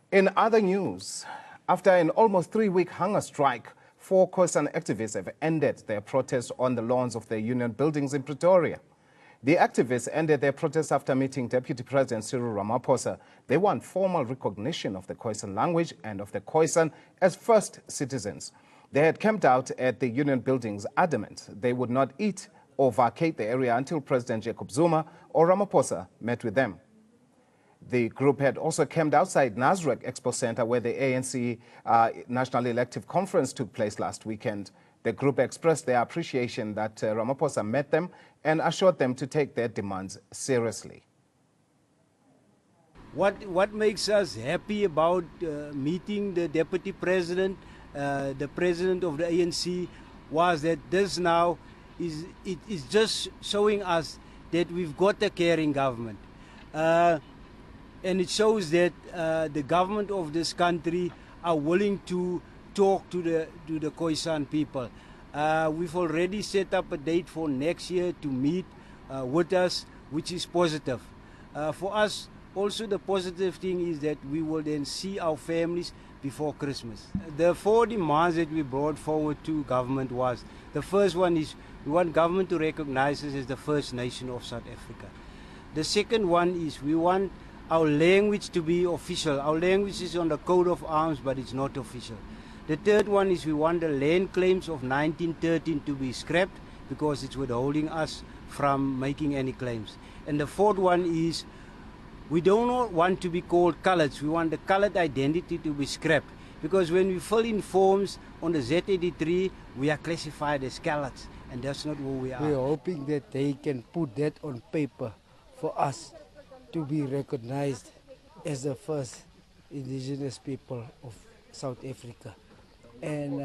In other news, after an almost 3-week hunger strike, 4 Khoisan activists have ended their protest on the lawns of the union buildings in Pretoria. The activists ended their protest after meeting Deputy President Cyril Ramaphosa. They want formal recognition of the Khoisan language and of the Khoisan as first citizens. They had camped out at the union buildings adamant they would not eat or vacate the area until President Jacob Zuma or Ramaphosa met with them. The group had also camped outside Nasrec Expo Center where the ANC National Elective Conference took place last weekend. The group expressed their appreciation that Ramaphosa met them and assured them to take their demands seriously. What makes us happy about meeting the Deputy President, the President of the ANC, was that this now is just showing us that we've got a caring government. And it shows that the government of this country are willing to talk to the Khoisan people. We've already set up a date for next year to meet with us, which is positive. For us, also the positive thing is that we will then see our families before Christmas. The 4 demands that we brought forward to government was, the first one is we want government to recognize us as the first nation of South Africa. The second one is we want our language to be official. Our language is on the coat of arms, but it's not official. The third one is we want the land claims of 1913 to be scrapped because it's withholding us from making any claims. And the fourth one is we don't want to be called coloureds. We want the coloured identity to be scrapped because when we fill in forms on the Z83, we are classified as coloureds, and that's not who we are. We're hoping that they can put that on paper for us to be recognized as the first indigenous people of South Africa. And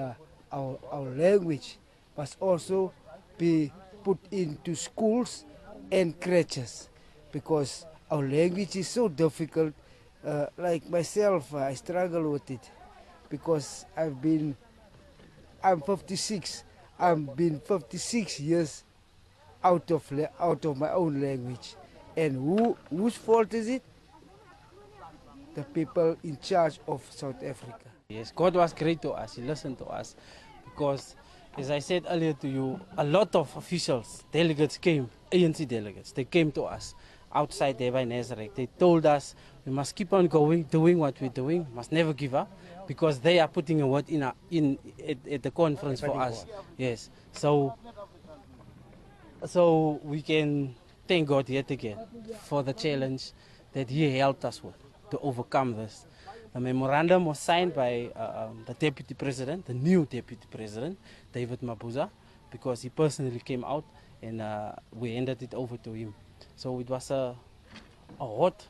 our language must also be put into schools and creches because our language is so difficult. Like myself, I struggle with it because I'm 56. I've been 56 years out of my own language. And whose fault is it? The people in charge of South Africa. Yes, God was great to us. He listened to us because, as I said earlier to you, a lot of officials, delegates came, ANC delegates, they came to us outside there by Nasrec. They told us we must keep on going, doing what we're doing, must never give up because they are putting a word at the conference for us. Yes, so we can thank God yet again for the challenge that He helped us with to overcome this. The memorandum was signed by the Deputy President, the new Deputy President, David Mabuza, because he personally came out and we handed it over to him. So it was a hot,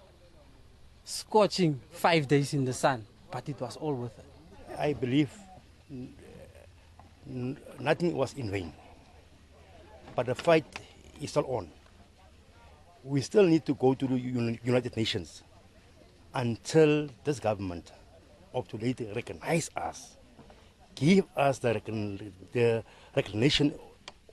scorching 5 days in the sun, but it was all worth it. I believe nothing was in vain, but the fight is still on. We still need to go to the United Nations until this government up to date recognize us, give us the recognition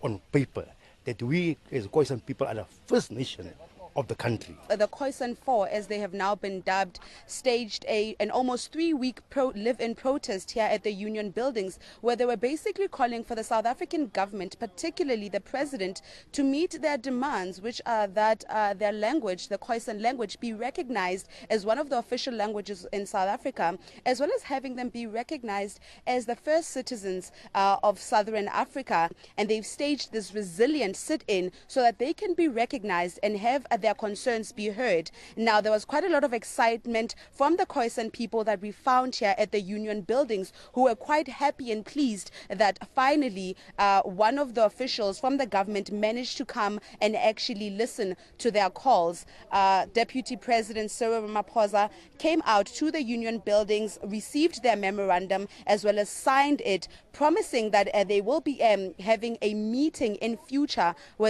on paper that we as Khoisan people are the first nation of the country. The Khoisan 4, as they have now been dubbed, staged an almost 3-week live-in protest here at the union buildings, where they were basically calling for the South African government, particularly the president, to meet their demands, which are that their language, the Khoisan language, be recognized as one of the official languages in South Africa, as well as having them be recognized as the first citizens of Southern Africa. And they've staged this resilient sit-in so that they can be recognized and have their concerns be heard. Now, there was quite a lot of excitement from the Khoisan people that we found here at the union buildings, who were quite happy and pleased that finally one of the officials from the government managed to come and actually listen to their calls. Deputy President Cyril Ramaphosa came out to the union buildings, received their memorandum as well as signed it, promising that they will be having a meeting in future where